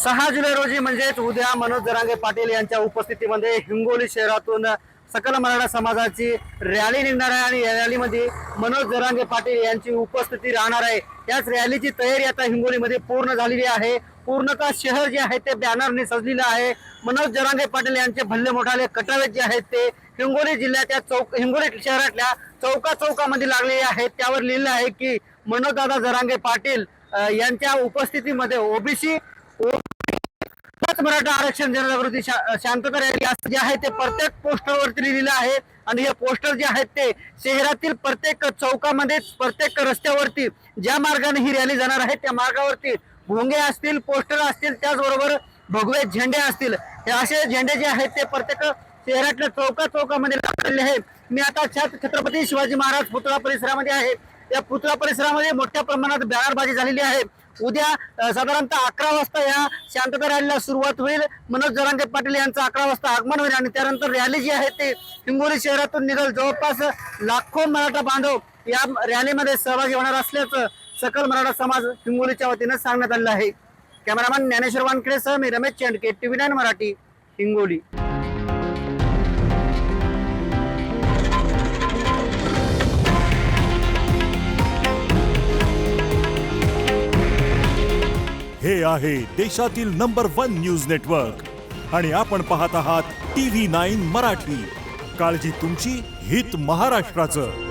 6 जुलै रोजी म्हणजेच उद्या मनोज जरांगे पाटील यांच्या उपस्थितीमध्ये हिंगोली शहरातून सकल मराठा समाजाची रॅली निघणार आहे आणि या रॅलीमध्ये मनोज जरांगे पाटील यांची उपस्थिती राहणार आहे। याच रॅलीची तयारी आता हिंगोलीमध्ये पूर्ण झालेली आहे। पूर्णतः शहर जे आहे ते बॅनरने सजलेलं आहे। मनोज जरांगे पाटील यांचे भल्ले मोठाले कटावे जे आहेत ते हिंगोली जिल्ह्याच्या हिंगोली शहरातल्या चौकामध्ये लागलेले आहेत। त्यावर लिहिलं आहे की मनोजदादा जरांगे पाटील यांच्या उपस्थितीमध्ये ओबीसी मराठा आरक्षण जनजागृती शांतता रॅली असं जे आहे ते प्रत्येक पोस्टरवरती लिहिलेलं आहे। आणि हे पोस्टर जे आहेत ते शहरातील प्रत्येक चौकामध्ये प्रत्येक रस्त्यावरती ज्या मार्गाने ही रॅली जाणार आहे त्या मार्गावरती भोंगे असतील, पोस्टर असतील, त्याचबरोबर भगवे झेंडे असतील। हे असे झेंडे जे आहेत ते प्रत्येक शहरातल्या चौकामध्ये लागलेले आहेत। मी आता छत्रपती शिवाजी महाराज पुतळा परिसरामध्ये आहे। या पुतळा परिसरामध्ये मोठ्या प्रमाणात बॅनरबाजी झालेली आहे। उद्या साधारणतः 11 वाजता या शांतता रॅलीला सुरुवात होईल। मनोज जरांगे पाटील यांचं 11 वाजता आगमन होईल आणि त्यानंतर रॅली जी आहे ते हिंगोली शहरातून निघेल। जवळपास लाखो मराठा बांधव या रॅलीमध्ये सहभागी होणार असल्याचं सकल मराठा समाज हिंगोलीच्या वतीने सांगण्यात आलेलं आहे। कॅमेरामॅन ज्ञानेश्वर वानखेडे सह मी रमेश चेंडके, TV9 मराठी, हिंगोली। हे आहे देशातील नंबर 1 न्यूज नेटवर्क आणि आपण पाहत आहात TV9 मराठी। काळजी तुमची, हित महाराष्ट्राचं।